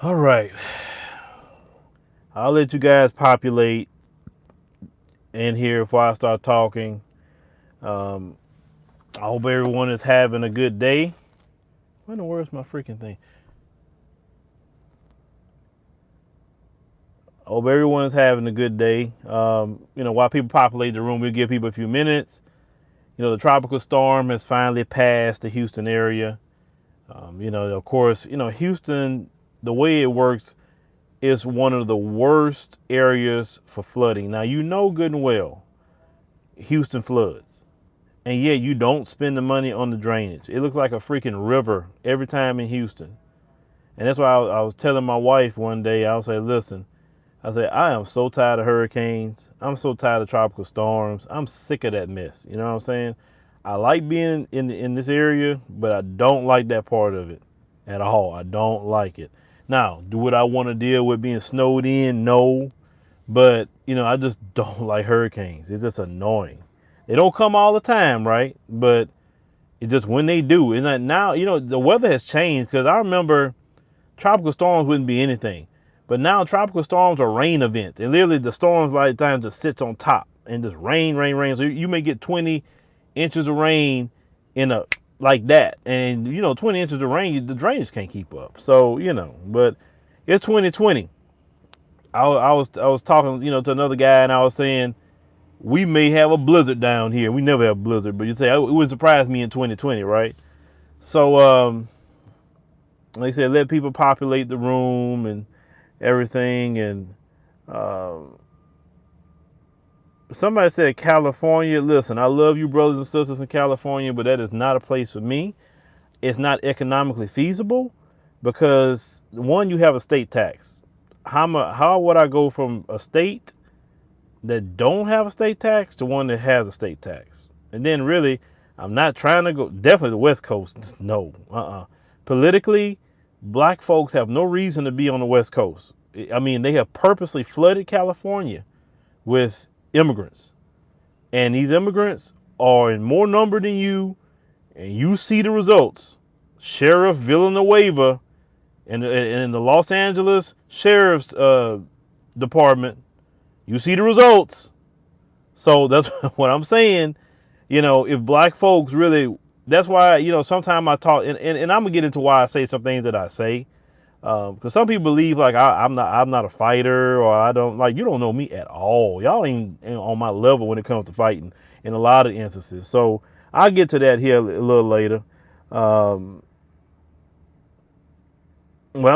All right. I'll let you guys populate in here before I start talking. Um, I hope everyone is having a good day. Where in the world's my freaking thing? I hope everyone is having a good day. While people populate the room, we'll give people a few minutes. The tropical storm has finally passed the Houston area. Of course, Houston, the way it works is one of the worst areas for flooding. Now, good and well, Houston floods. And yet you don't spend the money on the drainage. It looks like a freaking river every time in Houston. And that's why I was telling my wife one day, I was like, listen, I am so tired of hurricanes. I'm so tired of tropical storms. I'm sick of that mess. You know what I'm saying? I like being in this area, but I don't like that part of it at all. I don't like it. Now, do what I want to deal with being snowed in? No. But, I just don't like hurricanes. It's just annoying. They don't come all the time, right? But it just when they do. And like now, the weather has changed because I remember tropical storms wouldn't be anything. But now tropical storms are rain events. And literally the storms a lot of times just sits on top and just rain. So you may get 20 inches of rain like that. And, 20 inches of rain, the drainage can't keep up. So, but it's 2020. I was talking, to another guy and I was saying, we may have a blizzard down here. We never have a blizzard, but you say it wouldn't surprise me in 2020, right? So, like I said, let people populate the room and everything. And somebody said California. Listen, I love you, brothers and sisters in California, but that is not a place for me. It's not economically feasible because one, you have a state tax. How would I go from a state that don't have a state tax to one that has a state tax? And then really, I'm not trying to go, definitely the West Coast, no, Politically, black folks have no reason to be on the West Coast. I mean, they have purposely flooded California with immigrants. And these immigrants are in more number than you, and you see the results. Sheriff Villanueva and in the Los Angeles Sheriff's Department, you see the results. So that's what I'm saying. If black folks really, that's why, sometimes I talk, and I'm gonna get into why I say some things that I say. Because some people believe like I'm not a fighter, or I don't like, you don't know me at all. Y'all ain't on my level when it comes to fighting in a lot of instances. So I'll get to that here a little later. Well,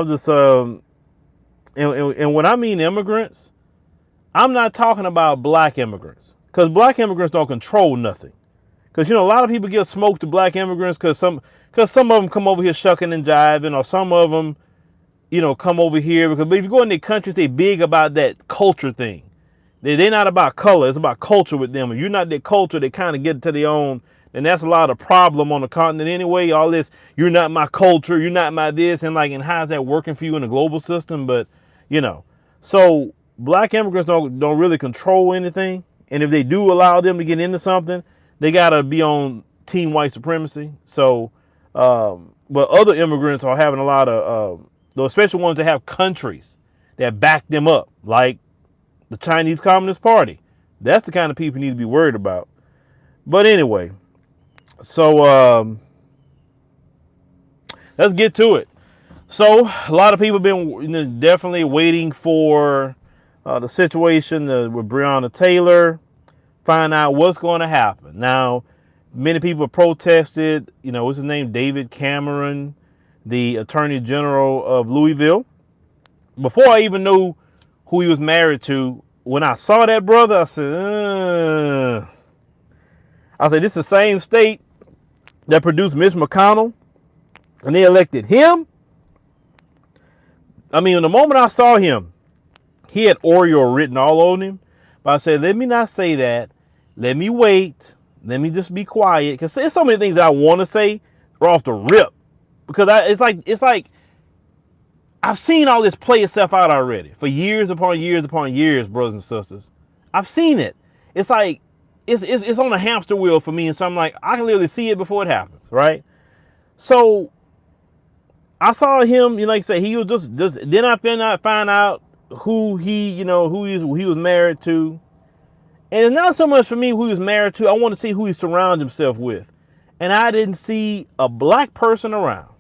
I'm just and when I mean immigrants, I'm not talking about black immigrants, because black immigrants don't control nothing. Because a lot of people give smoke to black immigrants because some of them come over here shucking and jiving, or some of them, come over here because if you go in their countries, they big about that culture thing. They're not about color; it's about culture with them. If you're not their culture, they kind of get to their own. And that's a lot of problem on the continent anyway. All this, you're not my culture, you're not my this, and how's that working for you in the global system? But so black immigrants don't really control anything, and if they do allow them to get into something, they gotta be on team white supremacy. So, but other immigrants are having a lot of those special ones that have countries that back them up, like the Chinese Communist Party. That's the kind of people you need to be worried about. But anyway. So let's get to it. So a lot of people been definitely waiting for the situation with Breonna Taylor, find out what's going to happen. Now, many people protested. What's his name? David Cameron, the Attorney General of Louisville. Before I even knew who he was married to, when I saw that brother, I said, this is the same state that produced Mitch McConnell, and they elected him. I mean, the moment I saw him, he had Oreo written all on him. But I said, let me not say that. Let me wait. Let me just be quiet. Because there's so many things that I want to say are off the rip. Because it's like I've seen all this play itself out already for years upon years upon years, brothers and sisters. I've seen it. It's like it's on a hamster wheel for me, and so I'm like, I can literally see it before it happens, right? So I saw him, like I said, he was just then I find out who he was married to. And it's not so much for me who he was married to. I want to see who he surrounded himself with. And I didn't see a black person around.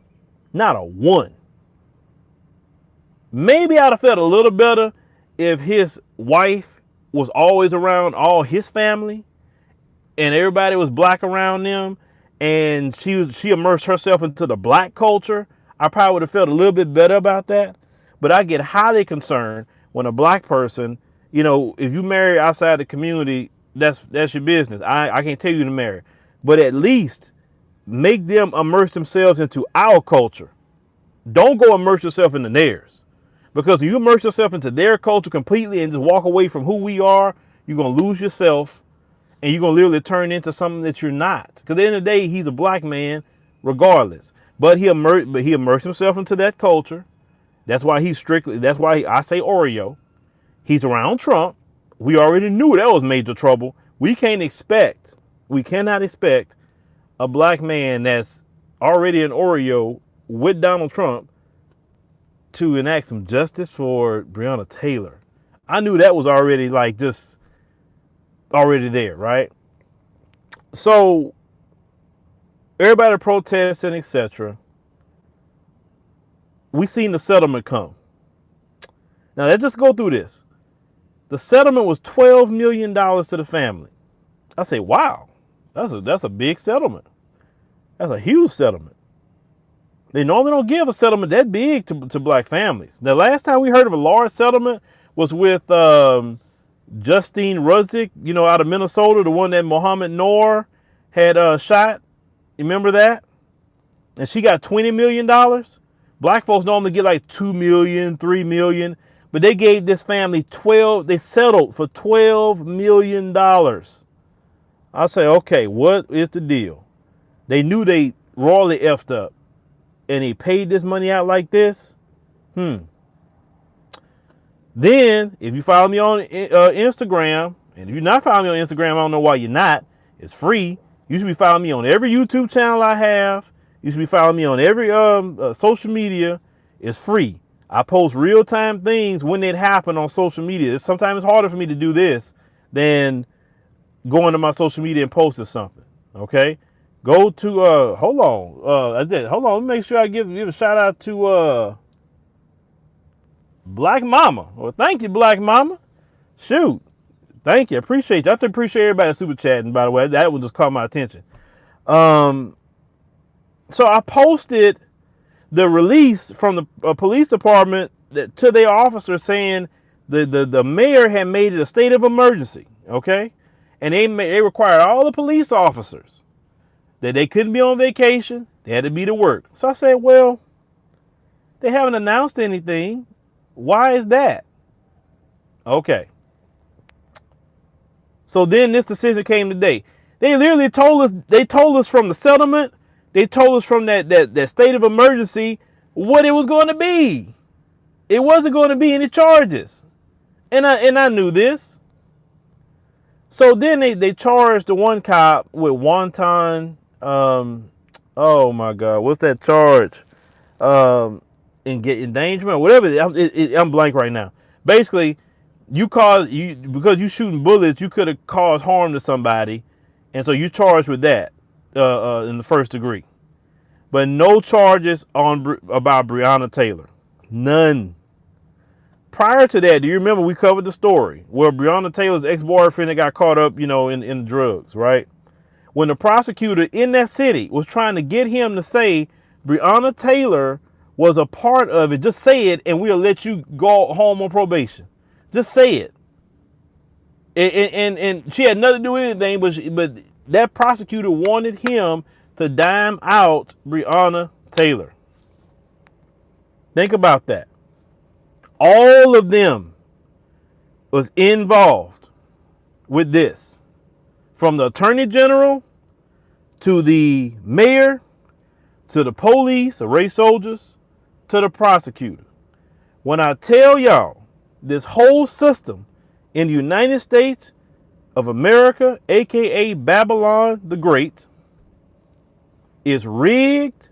Not a one. Maybe I'd have felt a little better if his wife was always around all his family and everybody was black around them and she immersed herself into the black culture. I probably would have felt a little bit better about that. But I get highly concerned when a black person, if you marry outside the community, that's your business. I can't tell you to marry. But at least make them immerse themselves into our culture. Don't go immerse yourself into theirs. Because if you immerse yourself into their culture completely and just walk away from who we are, you're going to lose yourself and you're going to literally turn into something that you're not. Because at the end of the day, he's a black man regardless. But he immersed himself into that culture. That's why I say Oreo. He's around Trump. We already knew that was major trouble. We cannot expect a black man that's already an Oreo with Donald Trump to enact some justice for Breonna Taylor. I knew that was already already there, right? So everybody protesting, etc. We seen the settlement come. Now let's just go through this. The settlement was $12 million to the family. I say, wow, that's a big settlement. That's a huge settlement. They normally don't give a settlement that big to black families. The last time we heard of a large settlement was with Justine Ruzzik, out of Minnesota, the one that Mohammed Noor had shot. You remember that? And she got $20 million. Black folks normally get like $2 million, $3 million. But they gave this family they settled for $12 million. I say, okay, what is the deal? They knew they royally effed up. And he paid this money out like this. Then, if you follow me on Instagram, and if you're not following me on Instagram, I don't know why you're not. It's free. You should be following me on every YouTube channel I have. You should be following me on every social media. It's free. I post real-time things when it happen on social media. Sometimes it's harder for me to do this than going to my social media and posting something. Okay? Go to hold on. Let me make sure I give a shout out to Black Mama. Well, thank you, Black Mama. Shoot. Thank you. Appreciate you. I appreciate everybody super chatting, by the way. That would just caught my attention. So I posted the release from the police department to their officer saying the mayor had made it a state of emergency. Okay. And they required all the police officers that they couldn't be on vacation. They had to be to work. So I said, well, they haven't announced anything. Why is that? Okay. So then this decision came today. They literally told us from the settlement, they told us from that state of emergency what it was going to be. It wasn't going to be any charges. And I knew this. So then they charged the one cop with wanton, oh my God, what's that charge? Endangerment, whatever. I'm blank right now. Basically, because you shooting bullets, you could have caused harm to somebody, and so you charged with that in the first degree. But no charges about Breonna Taylor. None. Prior to that, do you remember we covered the story where Breonna Taylor's ex-boyfriend got caught up, in drugs, right? When the prosecutor in that city was trying to get him to say Breonna Taylor was a part of it, just say it and we'll let you go home on probation. Just say it. And she had nothing to do with anything, but that prosecutor wanted him to dime out Breonna Taylor. Think about that. All of them was involved with this. From the attorney general to the mayor to the police, the race soldiers, to the prosecutor. When I tell y'all this whole system in the United States of America, aka Babylon the Great, is rigged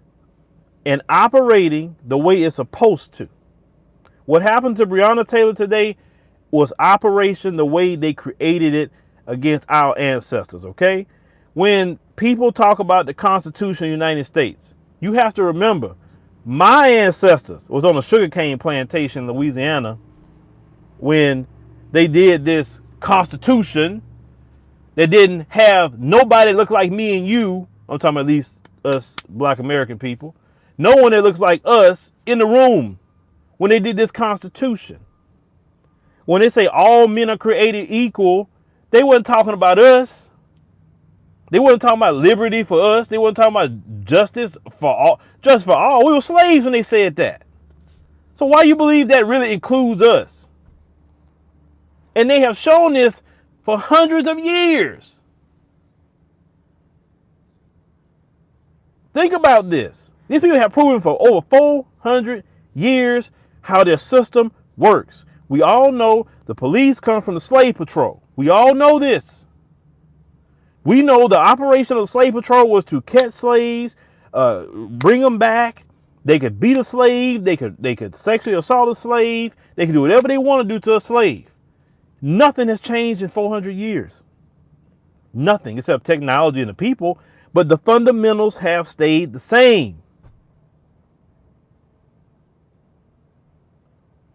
and operating the way it's supposed to. What happened to Breonna Taylor today was operation the way they created it against our ancestors, okay? When people talk about the Constitution of the United States, you have to remember, my ancestors was on a sugarcane plantation in Louisiana when they did this Constitution that didn't have nobody that looked like me and you. I'm talking about at least us Black American people. No one that looks like us in the room when they did this Constitution. When they say all men are created equal, they wasn't talking about us. They wasn't talking about liberty for us. They wasn't talking about justice for all. Just for all. We were slaves when they said that. So why you believe that really includes us? And they have shown this for hundreds of years. Think about this. These people have proven for over 400 years how their system works. We all know the police come from the slave patrol. We all know this. We know the operation of the slave patrol was to catch slaves, bring them back. They could beat a slave. They could sexually assault a slave. They could do whatever they want to do to a slave. Nothing has changed in 400 years. Nothing except technology and the people, but the fundamentals have stayed the same.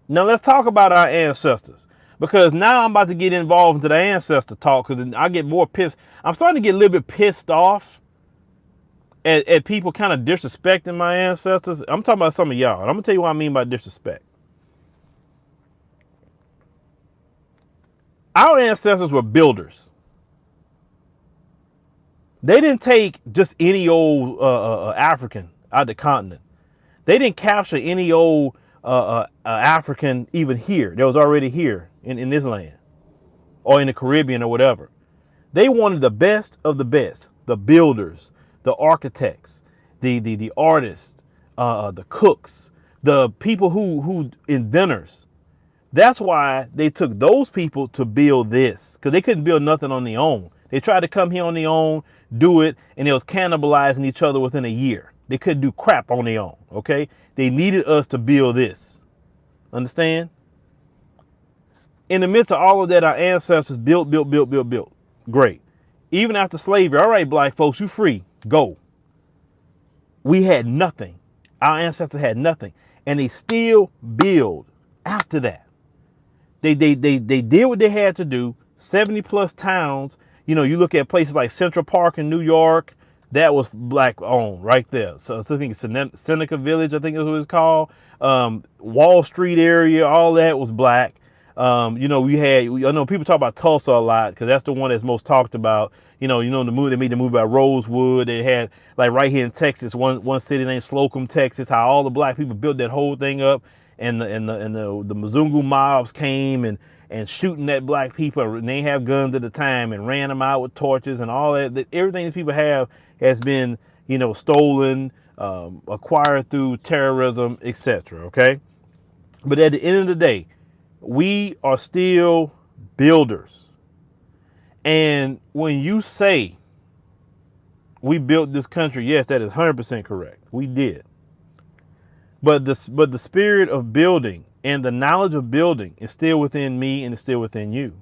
Now let's talk about our ancestors, because now I'm about to get involved into the ancestor talk, because I get more pissed. I'm starting to get a little bit pissed off at people kind of disrespecting my ancestors. I'm talking about some of y'all, and I'm gonna tell you what I mean by disrespect. Our ancestors were builders. They didn't take just any old African out of the continent. They didn't capture any old African even here. That was already here in this land or in the Caribbean or whatever. They wanted the best of the best, the builders, the architects, the artists, the cooks, the people who inventors. That's why they took those people to build this, because they couldn't build nothing on their own. They tried to come here on their own, do it, and it was cannibalizing each other within a year. They couldn't do crap on their own, okay? They needed us to build this. Understand? In the midst of all of that, our ancestors built. Great. Even after slavery, all right, black folks, you free. Go. We had nothing. Our ancestors had nothing. And they still build after that. They did what they had to do. 70 plus towns. You know, you look at places like Central Park in New York, that was black owned right there. So I think it's Seneca Village, I think is what it's called. Wall Street area, all that was black. You know, I know people talk about Tulsa a lot because that's the one that's most talked about. You know, the movie, they made the movie about Rosewood. They had, like, right here in Texas, one city named Slocum, Texas, how all the black people built that whole thing up, and the mzungus mobs came and shooting at black people, and they have guns at the time, and ran them out with torches and all that. Everything these people have has been, you know, stolen, acquired through terrorism, etc. Okay, but at the end of the day, we are still builders. And when you say we built this country, yes, that is 100% correct. We did. But the spirit of building and the knowledge of building is still within me, and it's still within you.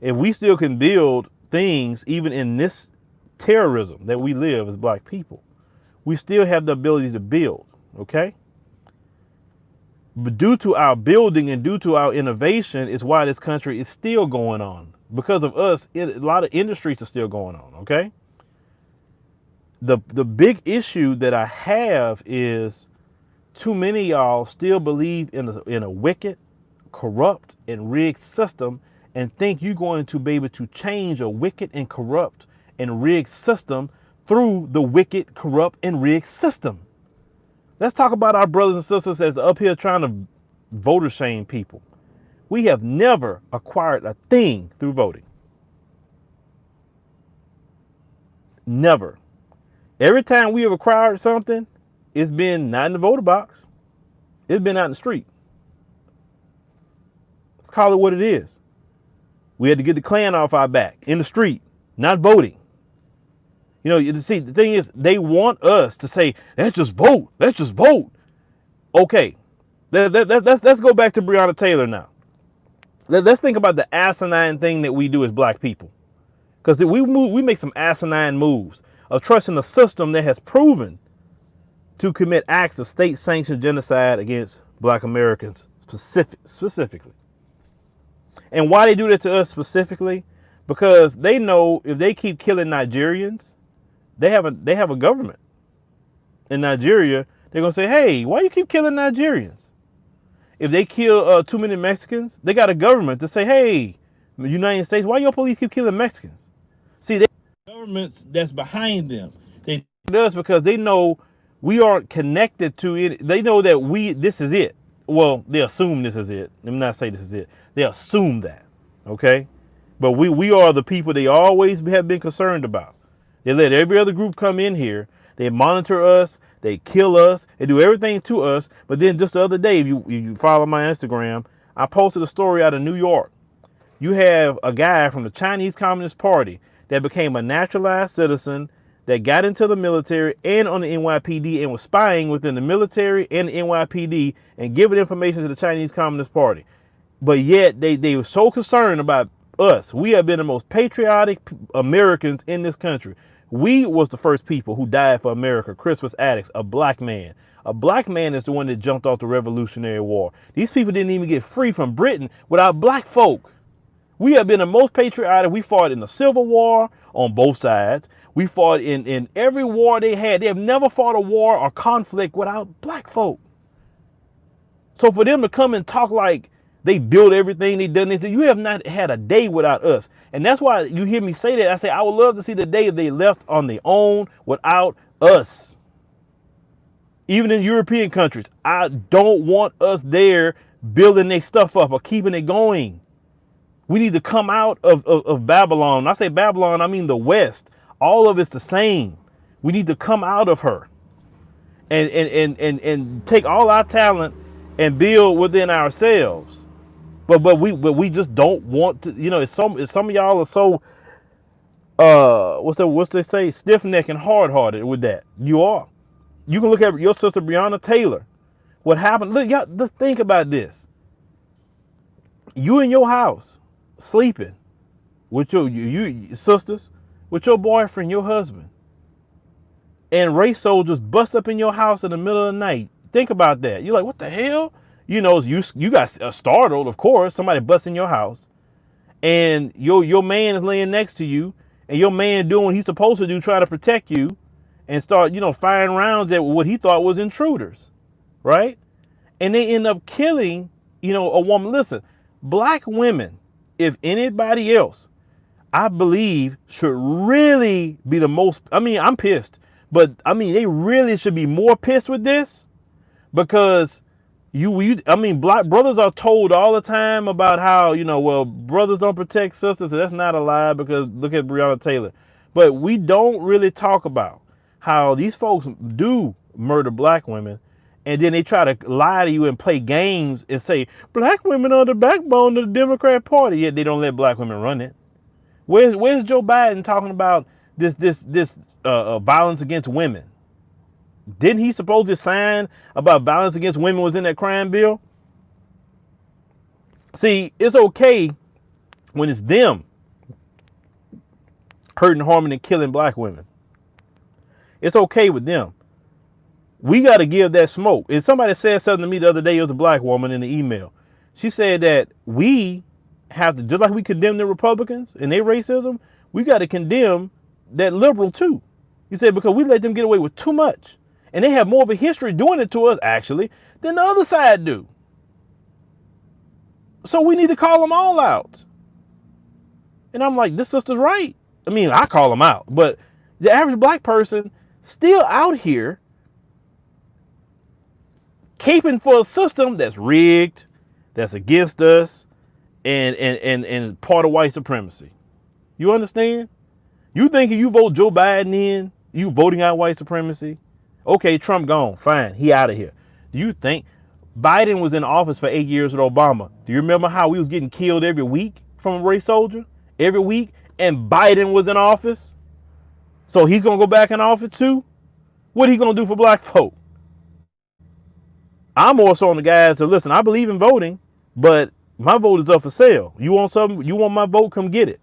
If we still can build things, even in this terrorism that we live as black people, we still have the ability to build, okay? But due to our building and due to our innovation is why this country is still going on. Because of us, a lot of industries are still going on, okay? The big issue that I have is too many of y'all still believe in a wicked, corrupt, and rigged system and think you're going to be able to change a wicked and corrupt and rigged system through the wicked, corrupt, and rigged system. Let's talk about our brothers and sisters that's up here trying to voter shame people. We have never acquired a thing through voting. Never. Every time we have acquired something, it's been not in the voter box. It's been out in the street. Let's call it what it is. We had to get the Klan off our back in the street, not voting. You know, see, the thing is, they want us to say, let's just vote. Let's just vote. Okay, let's go back to Breonna Taylor now. Let's think about the asinine thing that we do as black people. Because we make some asinine moves of trusting a system that has proven to commit acts of state-sanctioned genocide against black Americans specifically. And why they do that to us specifically? Because they know if they keep killing Nigerians, they have a government in Nigeria. They're gonna say, hey, why you keep killing Nigerians? If they kill too many Mexicans, they got a government to say, hey, United States, why your police keep killing Mexicans? See, they governments that's behind them. They do us because they know we aren't connected to it. They know that this is it. Well, they assume this is it. Let me not say this is it. They assume that, okay? But we are the people they always have been concerned about. They let every other group come in here. They monitor us. They kill us. They do everything to us. But then just the other day, if you follow my Instagram, I posted a story out of New York. You have a guy from the Chinese Communist Party that became a naturalized citizen that got into the military and on the NYPD and was spying within the military and the NYPD and giving information to the Chinese Communist Party. But yet they were so concerned about us. We have been the most patriotic Americans in this country. We was the first people who died for America. Christmas addicts, a black man. A black man is the one that jumped off the Revolutionary War. These people didn't even get free from Britain without black folk. We have been the most patriotic. We fought in the Civil War on both sides. We fought in every war they had. They have never fought a war or conflict without black folk. So for them to come and talk like they built everything they done, you have not had a day without us. And that's why you hear me say that. I say, I would love to see the day they left on their own without us. Even in European countries, I don't want us there building their stuff up or keeping it going. We need to come out of Babylon. When I say Babylon, I mean the West. All of it's the same. We need to come out of her and take all our talent and build within ourselves. But we just don't want to, you know, some of y'all are so what's they say, stiff-necked and hard-hearted with that. You are. You can look at your sister Breonna Taylor. What happened? Look, y'all, just think about this. You in your house sleeping with your sisters, with your boyfriend, your husband, and race soldiers bust up in your house in the middle of the night. Think about that. You're like, what the hell? You know, you got startled, of course. Somebody busts in your house, and your man is laying next to you, and your man doing what he's supposed to do, trying to protect you, and start, you know, firing rounds at what he thought was intruders, right? And they end up killing, you know, a woman. Listen, black women, if anybody else, I believe, should really be the most. I mean, I'm pissed, but I mean, they really should be more pissed with this, because I mean, black brothers are told all the time about how, you know, well, brothers don't protect sisters. And that's not a lie, because look at Breonna Taylor. But we don't really talk about how these folks do murder black women, and then they try to lie to you and play games and say black women are the backbone of the Democrat Party. Yet they don't let black women run it. Where's Joe Biden talking about this violence against women? Didn't he supposedly sign about violence against women was in that crime bill? See, it's okay when it's them hurting, harming, and killing black women. It's okay with them. We got to give that smoke. And somebody said something to me the other day. It was a black woman in the email. She said that we have to, just like we condemn the Republicans and their racism, we got to condemn that liberal too. You said because we let them get away with too much. And they have more of a history doing it to us, actually, than the other side do. So we need to call them all out. And I'm like, this sister's right. I mean, I call them out. But the average black person still out here caping for a system that's rigged, that's against us, and part of white supremacy. You understand? You think if you vote Joe Biden in, you voting out white supremacy? Okay, Trump gone. Fine. He out of here. Do you think Biden was in office for 8 years with Obama? Do you remember how we was getting killed every week from a race soldier? Every week? And Biden was in office? So he's going to go back in office too? What are he going to do for black folk? I'm also on the guys that listen, I believe in voting, but my vote is up for sale. You want something? You want my vote? Come get it.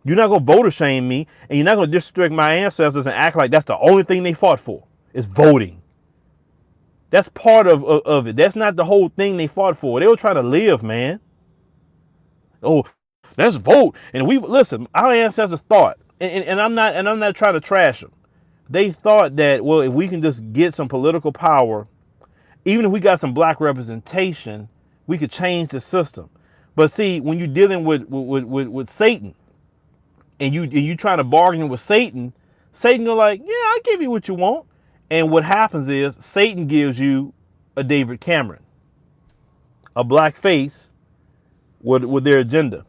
You're not going to voter shame me, and you're not going to disrespect my ancestors and act like that's the only thing they fought for is voting. That's part of it. That's not the whole thing they fought for. They were trying to live, man. Oh, let's vote. And we listen, our ancestors thought, and I'm not trying to trash them. They thought that, well, if we can just get some political power, even if we got some black representation, we could change the system. But see, when you're dealing with Satan, and you trying to bargain with Satan, Satan go like, yeah, I give you what you want. And what happens is Satan gives you a David Cameron, a black face with their agenda.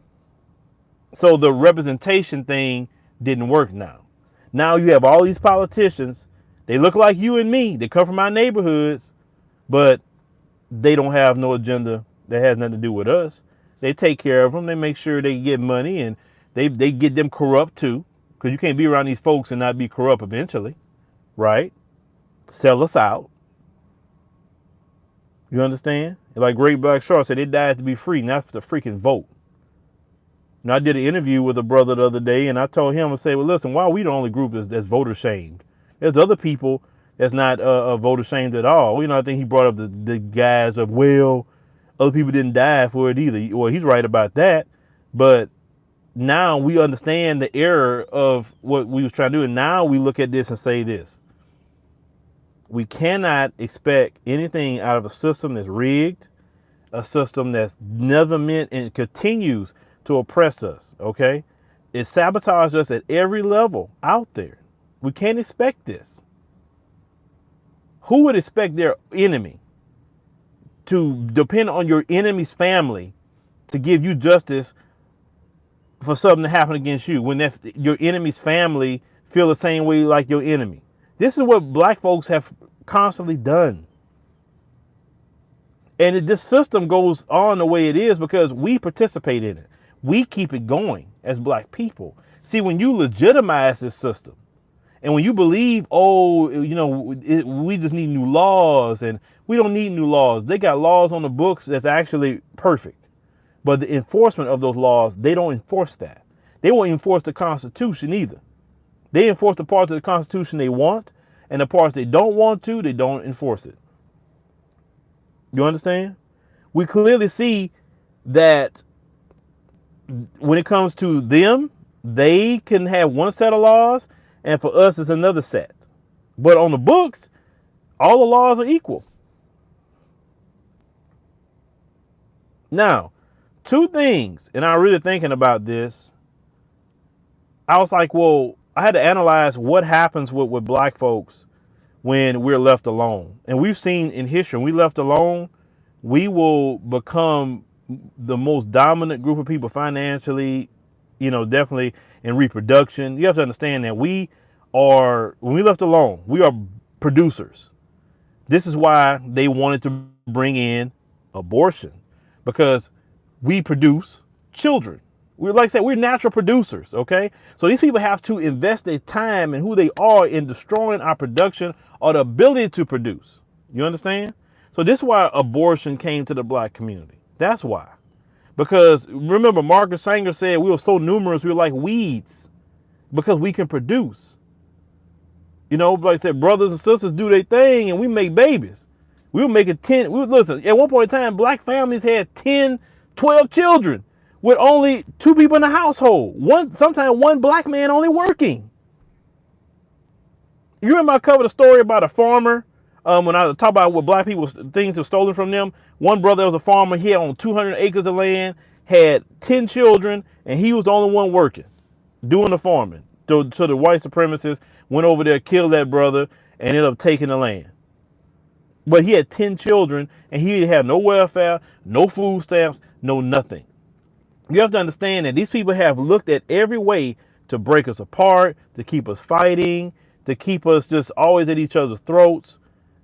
So the representation thing didn't work now. Now you have all these politicians. They look like you and me. They come from our neighborhoods, but they don't have no agenda that has nothing to do with us. They take care of them. They make sure they get money, and they get them corrupt too, because you can't be around these folks and not be corrupt eventually, right? Sell us out. You understand? Like Great Black Shark said, they died to be free, not for the freaking vote. Now, I did an interview with a brother the other day, and I told him, I say, well, listen, why are we the only group that's voter shamed? There's other people that's not voter shamed at all. You know, I think he brought up the guys of, well, other people didn't die for it either. Well, he's right about that. But now we understand the error of what we was trying to do. And now we look at this and say this. We cannot expect anything out of a system that's rigged, a system that's never meant and continues to oppress us, okay? It sabotaged us at every level out there. We can't expect this. Who would expect their enemy to depend on your enemy's family to give you justice for something to happen against you when your enemy's family feel the same way like your enemy? This is what black folks have constantly done. And this system goes on the way it is because we participate in it. We keep it going as black people. See, when you legitimize this system and when you believe, oh, you know, we just need new laws, and we don't need new laws. They got laws on the books that's actually perfect. But the enforcement of those laws, they don't enforce that. They won't enforce the Constitution either. They enforce the parts of the Constitution they want, and the parts they don't want to, they don't enforce it. You understand? We clearly see that when it comes to them, they can have one set of laws, and for us, it's another set. But on the books, all the laws are equal. Now, two things, and I'm really thinking about this. I was like, well, I had to analyze what happens with black folks when we're left alone. And we've seen in history, when we left alone, we will become the most dominant group of people financially, you know, definitely in reproduction. You have to understand that when we left alone, we are producers. This is why they wanted to bring in abortion, because we produce children. Like I said, we're natural producers, okay? So these people have to invest their time and who they are in destroying our production or the ability to produce. You understand? So this is why abortion came to the black community. That's why. Because remember, Margaret Sanger said we were so numerous, we were like weeds because we can produce. You know, like I said, brothers and sisters do their thing and we make babies. We were making 10. Listen, at one point in time, black families had 10, 12 children with only 2 people in the household. Sometimes one black man only working. You remember I covered a story about a farmer when I was talking about what black people, things were stolen from them. One brother was a farmer. He had on 200 acres of land, had 10 children, and he was the only one working, doing the farming. So the white supremacists went over there, killed that brother, and ended up taking the land. But he had 10 children, and he had no welfare, no food stamps, no nothing. You have to understand that these people have looked at every way to break us apart, to keep us fighting, to keep us just always at each other's throats.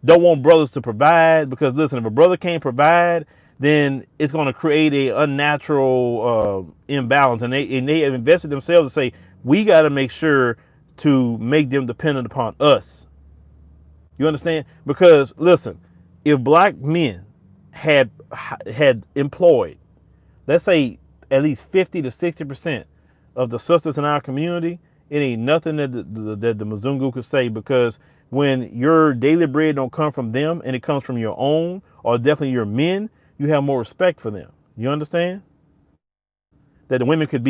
Don't want brothers to provide, because listen, if a brother can't provide, then it's going to create a unnatural imbalance. And they have invested themselves to say, we got to make sure to make them dependent upon us. You understand? Because listen, if black men had employed, let's say at least 50 to 60% of the sisters in our community, it ain't nothing that the mzungu could say, because when your daily bread don't come from them and it comes from your own, or definitely your men, you have more respect for them. You understand? That the women could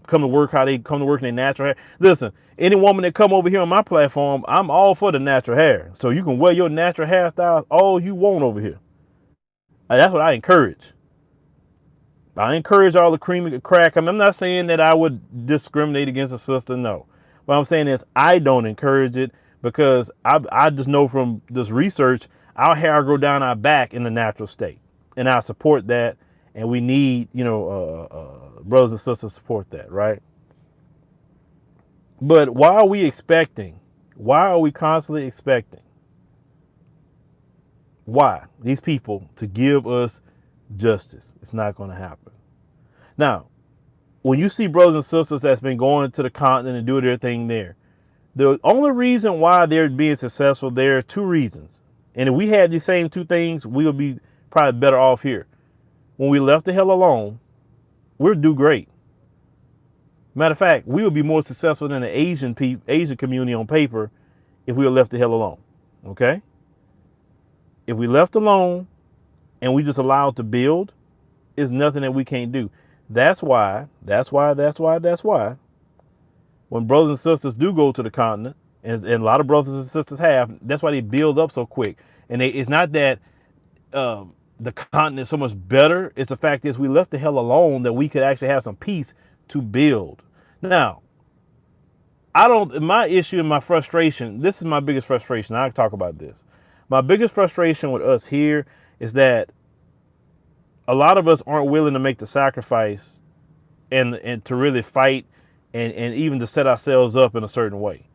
come to work how they come to work in their natural hair. Listen, any woman that come over here on my platform, I'm all for the natural hair. So you can wear your natural hairstyles all you want over here. That's what I encourage. I encourage all the cream and crack. I'm not saying that I would discriminate against a sister. No. What I'm saying is I don't encourage it, because I just know from this research, our hair grow down our back in the natural state. And I support that. And we need, brothers and sisters support that, right? But why are we expecting? Why are we constantly expecting? Why? These people to give us justice. It's not going to happen. Now, when you see brothers and sisters that's been going to the continent and doing their thing there, the only reason why they're being successful, there are two reasons. And if we had these same two things, we would be probably better off here. When we left the hell alone, we'd do great. Matter of fact, we would be more successful than the Asian community on paper if we were left the hell alone. Okay? If we left alone and we just allowed to build, it's nothing that we can't do. That's why, when brothers and sisters do go to the continent, and a lot of brothers and sisters have, that's why they build up so quick. And it's not that the continent is so much better. It's the fact is we left the hell alone, that we could actually have some peace to build. Now, my issue and my frustration, this is my biggest frustration. I can talk about this. My biggest frustration with us here is that a lot of us aren't willing to make the sacrifice and to really fight and even to set ourselves up in a certain way,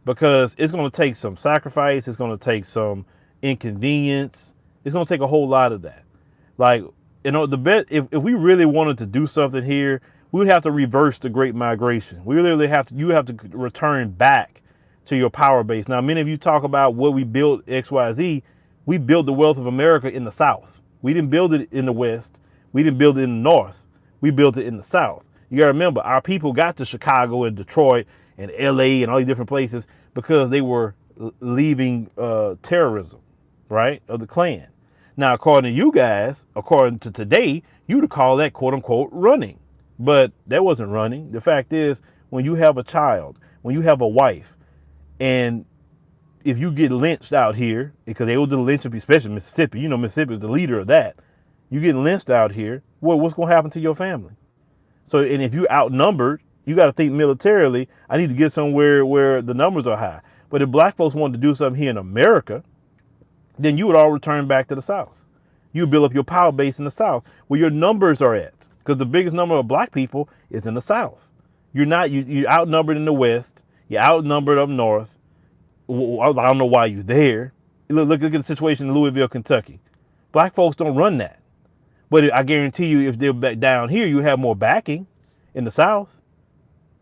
because it's going to take some sacrifice. It's going to take some inconvenience. It's going to take a whole lot of that. Like, the bet, if we really wanted to do something here, we would have to reverse the Great Migration. We really you have to return back to your power base. Now, many of you talk about what we built, XYZ. We built the wealth of America in the South. We didn't build it in the West. We didn't build it in the North. We built it in the South. You got to remember, our people got to Chicago and Detroit and LA and all these different places because they were leaving terrorism, right, of the Klan. Now, according to you guys, according to today, you would call that, quote unquote, running. But that wasn't running. The fact is, when you have a child, when you have a wife, and if you get lynched out here, because they will do lynching, especially Mississippi, Mississippi is the leader of that. You get lynched out here, well, what's going to happen to your family? So, and if you're outnumbered, you got to think militarily, I need to get somewhere where the numbers are high. But if black folks wanted to do something here in America, then you would all return back to the South. You build up your power base in the South where your numbers are at, because the biggest number of black people is in the South. You're outnumbered in the West. You're outnumbered up north. I don't know why you're there. Look at the situation in Louisville, Kentucky. Black folks don't run that. But I guarantee you, if they're back down here, you have more backing in the South.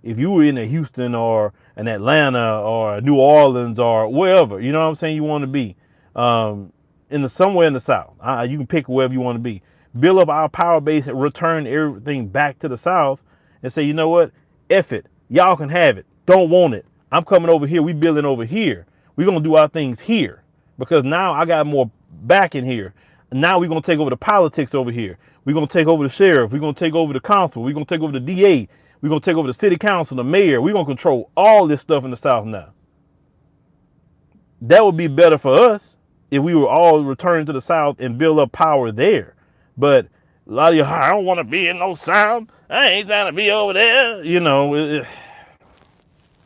If you were in a Houston or an Atlanta or New Orleans or wherever, you know what I'm saying, you want to be, somewhere in the South. You can pick wherever you want to be. Build up our power base and return everything back to the South and say, you know what? F it. Y'all can have it. Don't want it. I'm coming over here. We building over here. We're going to do our things here because now I got more back in here. Now we're going to take over the politics over here. We're going to take over the sheriff. We're going to take over the council. We're going to take over the DA. We're going to take over the city council, the mayor. We're going to control all this stuff in the South now. That would be better for us if we were all returned to the South and build up power there. But a lot of you, I don't want to be in no South. I ain't trying to be over there.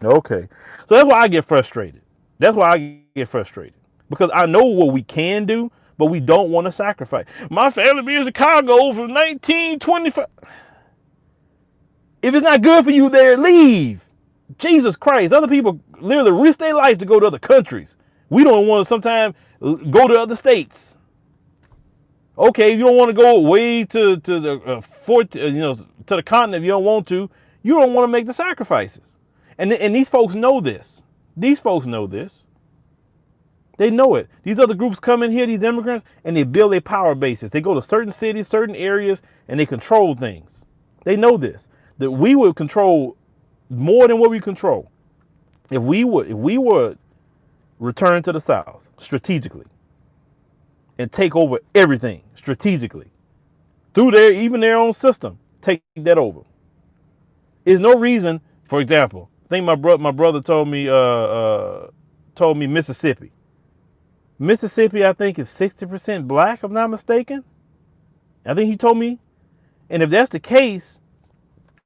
Okay. So that's why I get frustrated. Because I know what we can do, but we don't want to sacrifice. My family be in Chicago from 1925. If it's not good for you there, leave. Jesus Christ. Other people literally risk their life to go to other countries. We don't want to sometimes go to other states. Okay, you don't want to go away to the continent if you don't want to. You don't want to make the sacrifices. And these folks know this. These folks know this. They know it. These other groups come in here, these immigrants, and they build their power bases. They go to certain cities, certain areas, and they control things. They know this, that we would control more than what we control. If we would return to the South strategically and take over everything strategically through even their own system, take that over. There's no reason, for example, I think my brother told me Mississippi. Mississippi, I think, is 60% black, if I'm not mistaken. I think he told me. And if that's the case,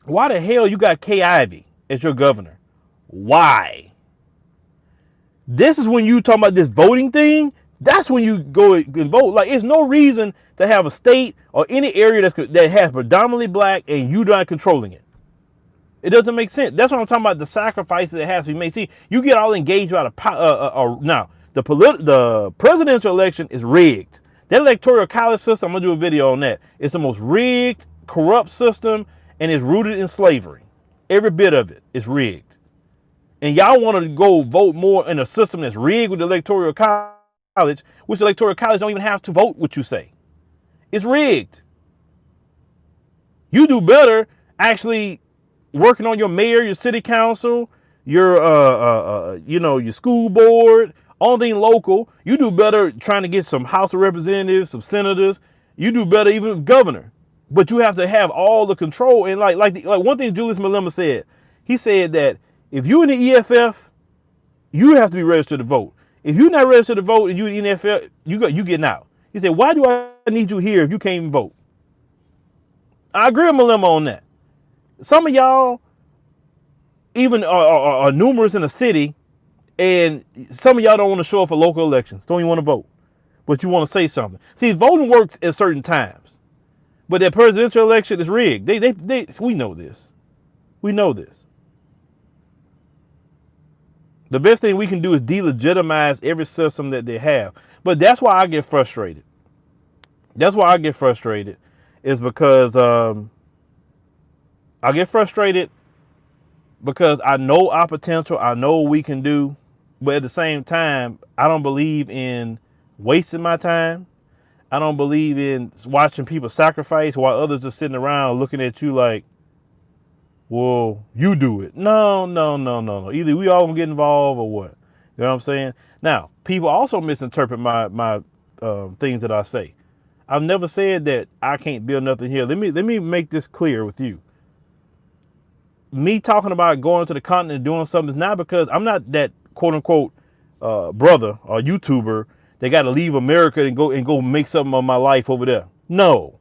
why the hell you got Kay Ivey as your governor? Why? This is when you talk about this voting thing. That's when you go and vote. Like, there's no reason to have a state or any area that has predominantly black and you not controlling it. It doesn't make sense. That's what I'm talking about, the sacrifices that has to be made. See, you get all engaged about now. The presidential election is rigged. That electoral college system, I'm going to do a video on that. It's the most rigged, corrupt system, and it's rooted in slavery. Every bit of it is rigged. And y'all want to go vote more in a system that's rigged with the electoral college, which the electoral college don't even have to vote what you say. It's rigged. You do better actually working on your mayor, your city council, your your school board, all things local. You do better trying to get some House of Representatives, some senators. You do better even with governor. But you have to have all the control. And like one thing Julius Malema said, he said that if you in the EFF, you have to be registered to vote. If you're not registered to vote and you in the EFF, you getting out. He said, why do I need you here if you can't even vote? I agree with Malema on that. Some of y'all even are numerous in the city, and some of y'all don't want to show up for local elections, don't even want to vote, but you want to say something. See, voting works at certain times, but that presidential election is rigged. We know this. We know this. The best thing we can do is delegitimize every system that they have. But that's why I get frustrated. That's why I get frustrated, is because I get frustrated because I know our potential. I know what we can do. But at the same time, I don't believe in wasting my time. I don't believe in watching people sacrifice while others are sitting around looking at you like, well, you do it. No. Either we all gonna get involved or what? You know what I'm saying? Now, people also misinterpret my things that I say. I've never said that I can't build nothing here. Let me make this clear with you. Me talking about going to the continent and doing something is not because I'm not that quote unquote brother or YouTuber that got to leave America and go make something of my life over there. No,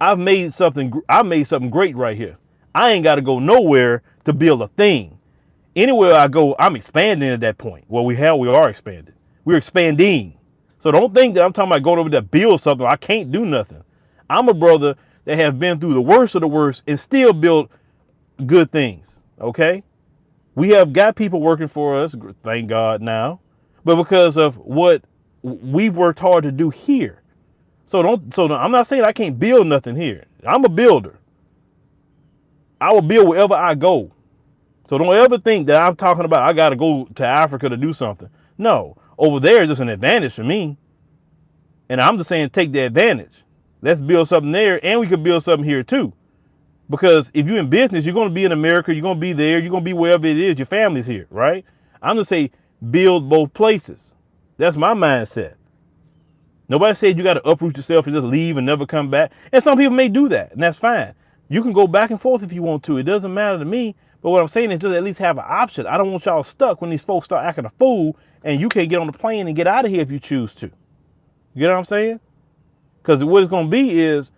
I've made something great right here. I ain't got to go nowhere to build a thing. Anywhere I go, I'm expanding at that point. Well, we are expanding. We're expanding. So don't think that I'm talking about going over there to build something. I can't do nothing. I'm a brother that have been through the worst of the worst and still built good things. Okay? We have got people working for us, thank God now, but because of what we've worked hard to do here. So I'm not saying I can't build nothing here. I'm a builder. I will build wherever I go. So don't ever think that I'm talking about I got to go to Africa to do something. No, over there is just an advantage for me. And I'm just saying take the advantage. Let's build something there, and we could build something here too. Because if you're in business, you're going to be in America, you're going to be there, you're going to be wherever it is, your family's here, right? I'm going to say build both places. That's my mindset. Nobody said you got to uproot yourself and just leave and never come back. And some people may do that, and that's fine. You can go back and forth if you want to. It doesn't matter to me. But what I'm saying is just at least have an option. I don't want y'all stuck when these folks start acting a fool and you can't get on the plane and get out of here if you choose to. You know what I'm saying? Because what it's going to be is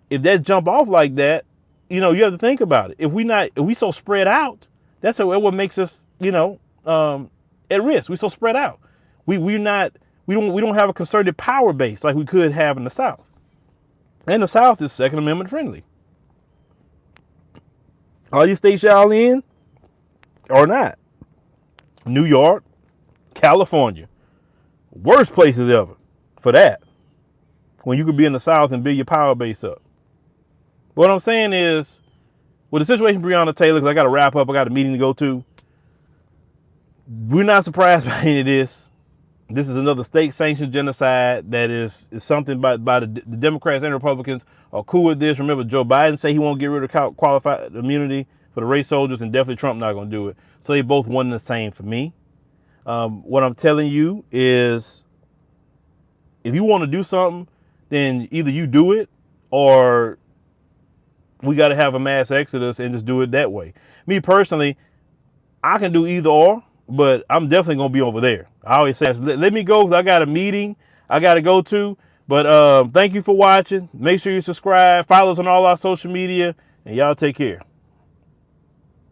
if that jump off like that, you have to think about it. If we so spread out, that's what makes us, at risk. We're so spread out. We don't have a concerted power base like we could have in the South. And the South is Second Amendment friendly. All these states y'all in or not. New York, California, worst places ever for that. When you could be in the South and build your power base up. What I'm saying is, with the situation with Breonna Taylor, because I got to wrap up, I got a meeting to go to. We're not surprised by any of this. This is another state-sanctioned genocide that is something by the Democrats and Republicans are cool with this. Remember, Joe Biden said he won't get rid of qualified immunity for the race soldiers, and definitely Trump not going to do it. So they both one and the same for me. What I'm telling you is, if you want to do something, then either you do it, or we got to have a mass exodus and just do it that way. Me personally, I can do either or, but I'm definitely going to be over there. I always say, let me go because I got a meeting I got to go to. But thank you for watching. Make sure you subscribe, follow us on all our social media, and y'all take care.